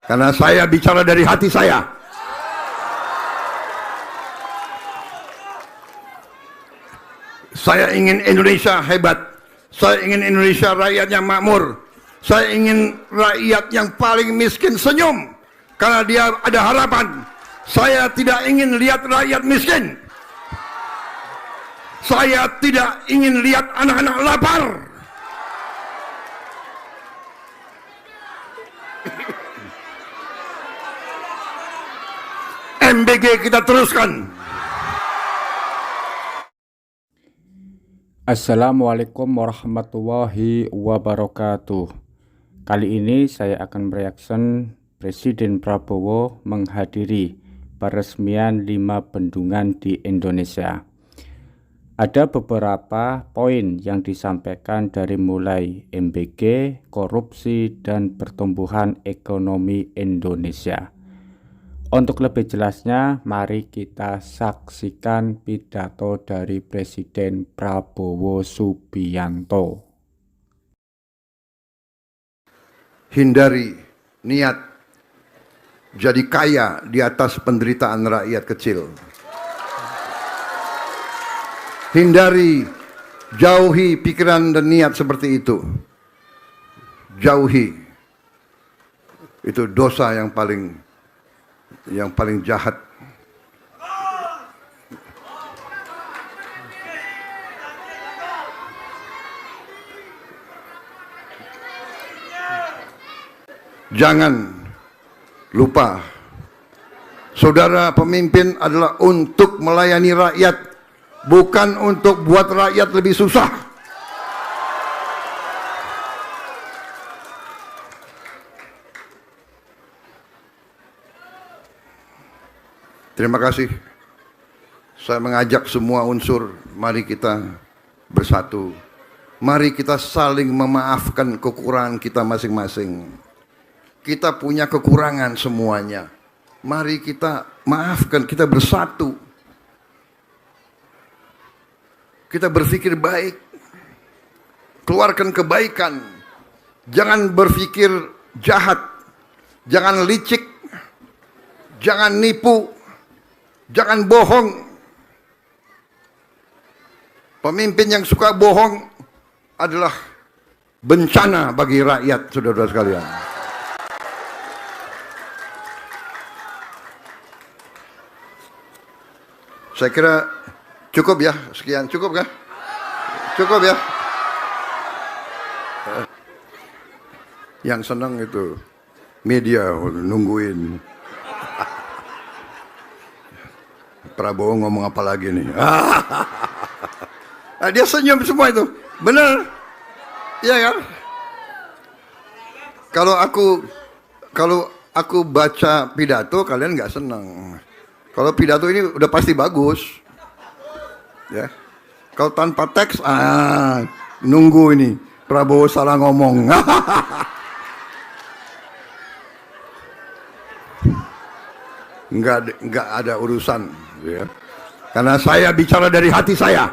Karena saya bicara dari hati saya. Saya ingin Indonesia hebat. Saya ingin Indonesia rakyatnya makmur. Saya ingin rakyat yang paling miskin senyum karena dia ada harapan. Saya tidak ingin lihat rakyat miskin. Saya tidak ingin lihat anak-anak lapar. MBG kita teruskan. Assalamualaikum warahmatullahi wabarakatuh. Kali ini saya akan mereaction Presiden Prabowo menghadiri peresmian 5 bendungan di Indonesia. Ada beberapa poin yang disampaikan dari mulai MBG, korupsi, dan pertumbuhan ekonomi Indonesia. Untuk lebih jelasnya, mari kita saksikan pidato dari Presiden Prabowo Subianto. Hindari niat jadi kaya di atas penderitaan rakyat kecil. Hindari, jauhi pikiran dan niat seperti itu. Jauhi. Itu dosa yang paling jahat. Jangan lupa, saudara pemimpin adalah untuk melayani rakyat, bukan untuk buat rakyat lebih susah. Terima kasih. Saya mengajak semua unsur, mari kita bersatu. Mari kita saling memaafkan kekurangan kita masing-masing. Kita punya kekurangan semuanya. Mari kita maafkan, kita bersatu. Kita berpikir baik. Keluarkan kebaikan. Jangan berpikir jahat. Jangan licik. Jangan nipu. Jangan bohong. Pemimpin yang suka bohong adalah bencana bagi rakyat, saudara-saudara sekalian. Saya kira cukup ya, sekian. Cukup kah? Cukup ya. Yang senang itu media nungguin Prabowo ngomong apa lagi nih. Dia senyum semua itu. Benar. Iya kan? Kalau aku baca pidato kalian nggak senang. Kalau pidato ini udah pasti bagus. Ya. Kalau tanpa teks nunggu ini Prabowo salah ngomong. Enggak ada urusan, ya. Karena saya bicara dari hati saya.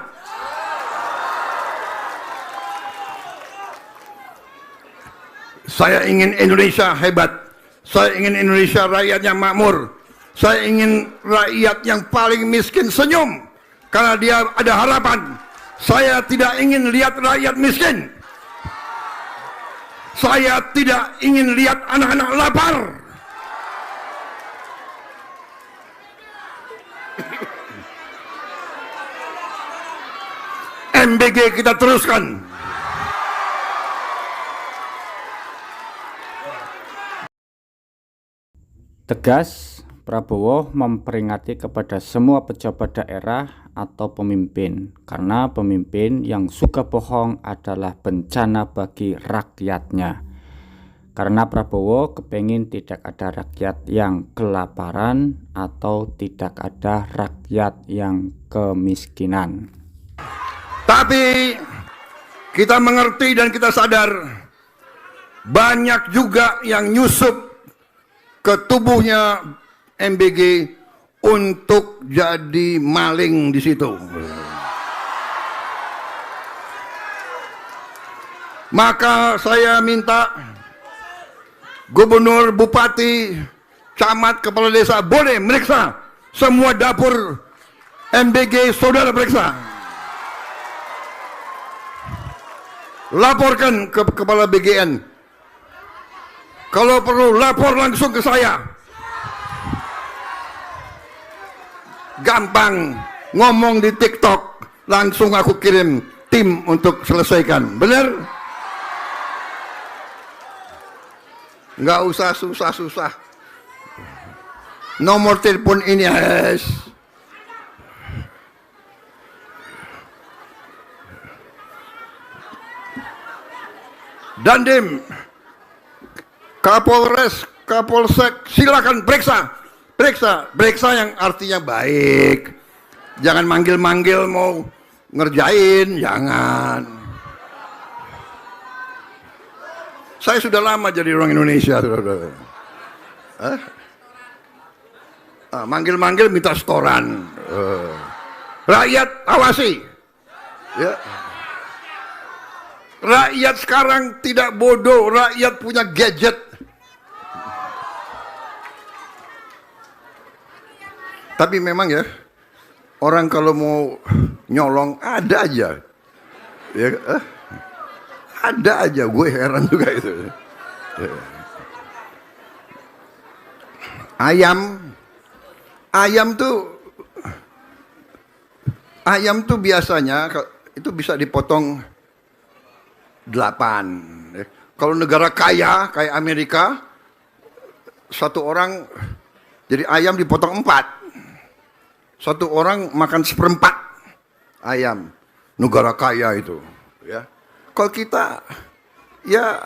Saya ingin Indonesia hebat. Saya ingin Indonesia rakyatnya makmur. Saya ingin rakyat yang paling miskin senyum karena dia ada harapan. Saya tidak ingin lihat rakyat miskin. Saya tidak ingin lihat anak-anak lapar. MBG kita teruskan. Tegas, Prabowo memperingati kepada semua pejabat daerah atau pemimpin, karena pemimpin yang suka bohong adalah bencana bagi rakyatnya. Karena Prabowo kepingin tidak ada rakyat yang kelaparan atau tidak ada rakyat yang kemiskinan. Tapi kita mengerti dan kita sadar banyak juga yang nyusup ke tubuhnya MBG untuk jadi maling di situ. Maka saya minta gubernur, bupati, camat, kepala desa boleh meriksa semua dapur MBG, saudara periksa. Laporkan ke kepala BGN. Kalau perlu lapor langsung ke saya. Gampang ngomong di TikTok, langsung aku kirim tim untuk selesaikan. Bener? Nggak usah susah-susah. Nomor telepon ini, Dandim, Kapolres, Kapolsek, silakan periksa. Periksa yang artinya baik. Jangan manggil-manggil mau ngerjain, jangan. Saya sudah lama jadi orang Indonesia, saudara. Manggil-manggil minta setoran. Rakyat awasi. Ya. Rakyat sekarang tidak bodoh, rakyat punya gadget. Tapi memang ya, orang kalau mau nyolong ada aja. Ya, ada aja, gue heran juga itu. Ya. Ayam tuh biasanya itu bisa dipotong 8. Kalau negara kaya kayak Amerika, satu orang jadi ayam dipotong 4. Satu orang makan 1/4 ayam. Negara kaya itu, ya. Kalau kita, ya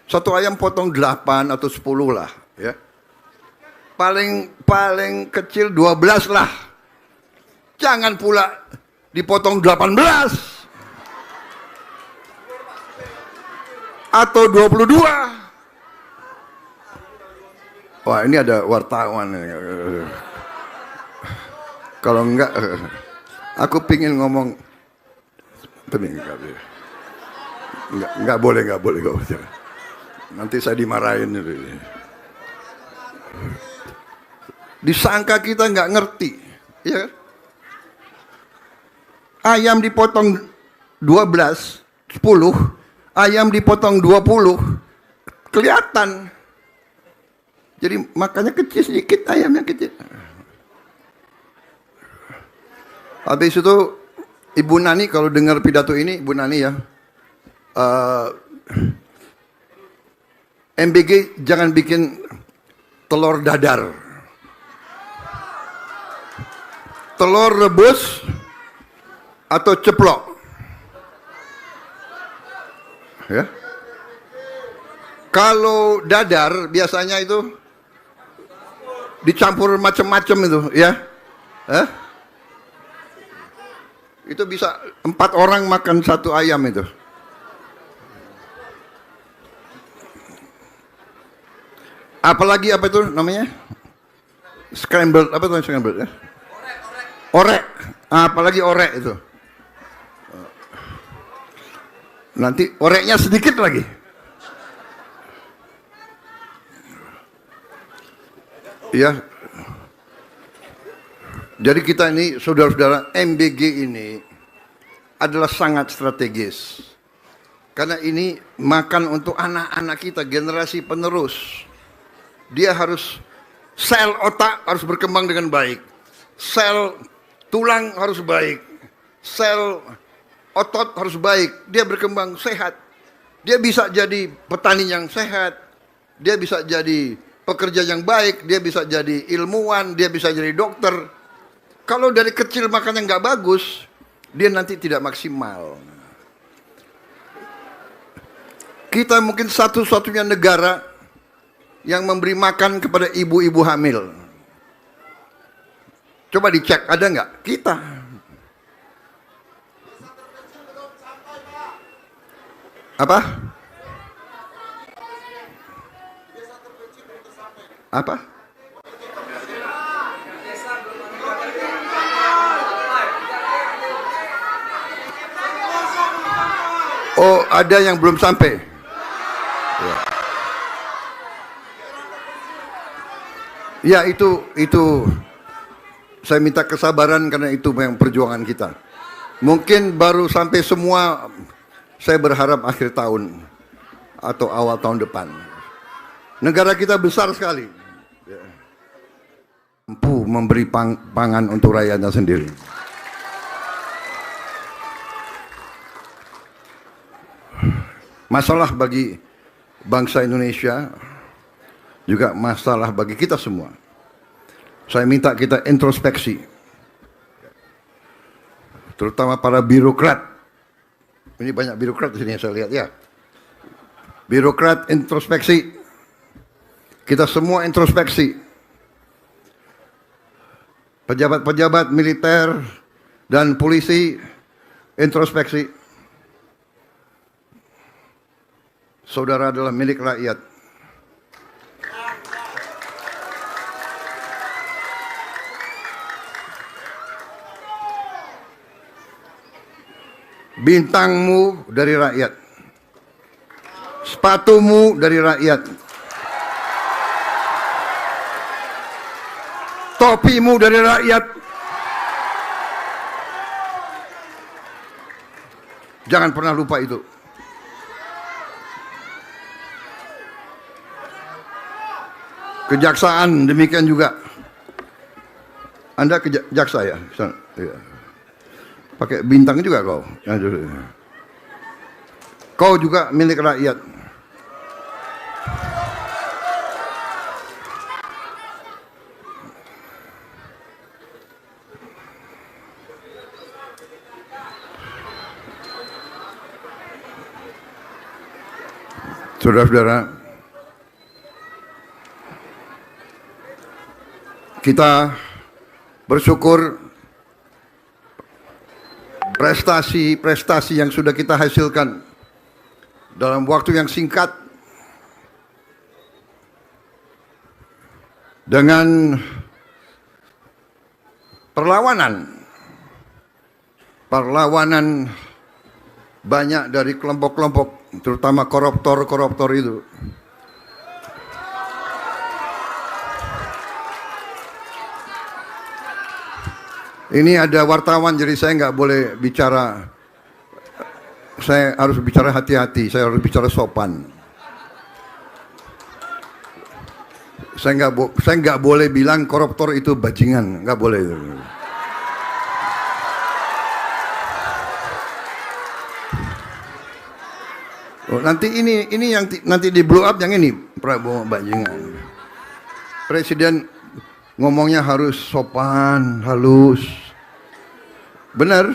satu ayam potong 8 atau 10 lah, ya. Paling kecil 12 lah. Jangan pula dipotong 18 atau 22. Wah, ini ada wartawan. Kalau enggak, aku pingin ngomong, tapi enggak boleh. Nanti saya dimarahin. Disangka kita enggak ngerti, ya. Ayam dipotong 12, 10, ayam dipotong 20, kelihatan. Jadi makanya kecil sedikit, ayamnya kecil. Habis itu Ibu Nani kalau dengar pidato ini, Ibu Nani ya, MBG jangan bikin telur dadar, telur rebus atau ceplok, ya. Kalau dadar biasanya itu dicampur macam-macam itu, ya. Itu bisa 4 orang makan 1 ayam itu. Apalagi apa itu namanya? Scrambled, apa itu scrambled ya? Orek. Apalagi orek itu. Nanti oreknya sedikit lagi. Ya. Jadi kita ini, saudara-saudara, MBG ini adalah sangat strategis. Karena ini makan untuk anak-anak kita, generasi penerus. Dia harus, sel otak harus berkembang dengan baik. Sel tulang harus baik. Sel otot harus baik. Dia berkembang sehat. Dia bisa jadi petani yang sehat. Dia bisa jadi pekerja yang baik. Dia bisa jadi ilmuwan. Dia bisa jadi dokter. Kalau dari kecil makannya nggak bagus, dia nanti tidak maksimal. Kita mungkin satu-satunya negara yang memberi makan kepada ibu-ibu hamil. Coba dicek, ada nggak? Kita. Apa? Apa? Oh, ada yang belum sampai. Ya. Ya itu saya minta kesabaran karena itu memang perjuangan kita. Mungkin baru sampai semua, saya berharap akhir tahun atau awal tahun depan. Negara kita besar sekali, mampu memberi pangan untuk rakyatnya sendiri. Masalah bagi bangsa Indonesia, juga masalah bagi kita semua. Saya minta kita introspeksi, terutama para birokrat. Ini banyak birokrat di sini saya lihat ya. Birokrat introspeksi, kita semua introspeksi. Pejabat-pejabat militer dan polisi introspeksi. Saudara adalah milik rakyat. Bintangmu dari rakyat, sepatumu dari rakyat, topimu dari rakyat. Jangan pernah lupa itu. Kejaksaan demikian juga. Anda jaksa ya? Iya. Pakai bintang juga kau. Kau juga milik rakyat. Saudara-saudara, kita bersyukur prestasi-prestasi yang sudah kita hasilkan dalam waktu yang singkat dengan perlawanan banyak dari kelompok-kelompok, terutama koruptor itu. Ini ada wartawan, jadi saya nggak boleh bicara. Saya harus bicara hati-hati, saya harus bicara sopan. Saya nggak boleh bilang koruptor itu bajingan, nggak boleh. Oh, nanti ini yang nanti di blow up yang ini Prabowo bajingan. Presiden ngomongnya harus sopan, halus. Benar?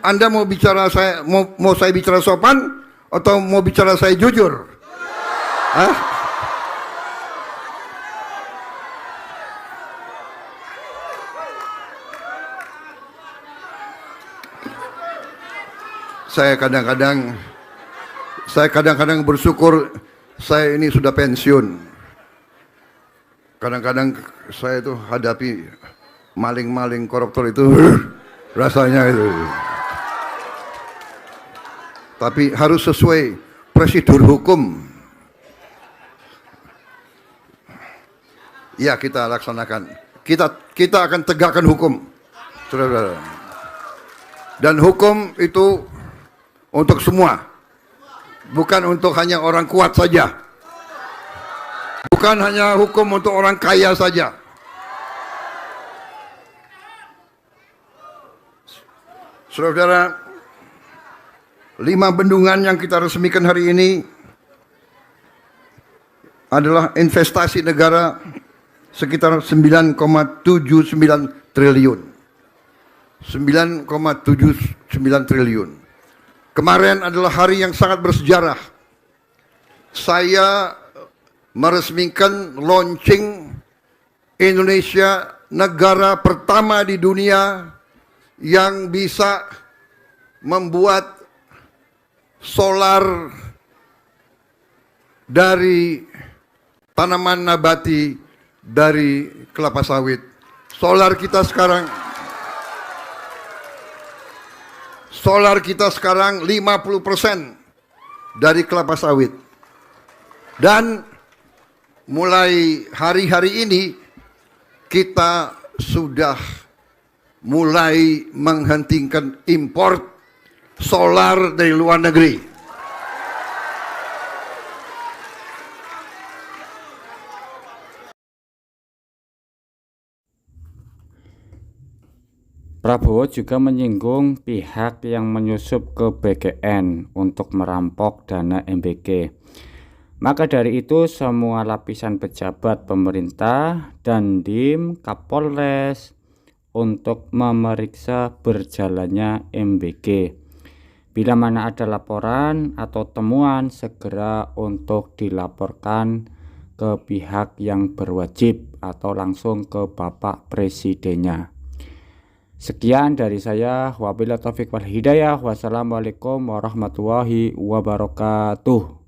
Anda mau bicara mau saya bicara sopan atau mau bicara saya jujur? Hah? Saya kadang-kadang bersyukur saya ini sudah pensiun. Kadang-kadang saya itu hadapi maling-maling koruptor itu rasanya itu. Tapi harus sesuai prosedur hukum. Ya, kita laksanakan. Kita akan tegakkan hukum. Saudara-saudara. Dan hukum itu untuk semua. Bukan untuk hanya orang kuat saja. Bukan hanya hukum untuk orang kaya saja. Saudara-saudara, 5 bendungan yang kita resmikan hari ini adalah investasi negara sekitar 9,79 triliun. 9,79 triliun. Kemarin adalah hari yang sangat bersejarah. Saya meresmikan launching Indonesia, negara pertama di dunia yang bisa membuat solar dari tanaman nabati dari kelapa sawit. Solar kita sekarang 50% dari kelapa sawit. Dan mulai hari-hari ini kita sudah mulai menghentikan import solar dari luar negeri. Prabowo juga menyinggung pihak yang menyusup ke BKN untuk merampok dana MBG. Maka dari itu semua lapisan pejabat pemerintah, Dandim, Kapolres untuk memeriksa berjalannya MBG. Bila mana ada laporan atau temuan, segera untuk dilaporkan ke pihak yang berwajib atau langsung ke Bapak Presidennya. Sekian dari saya, wabillahi taufiq wal hidayah. Wassalamualaikum warahmatullahi wabarakatuh.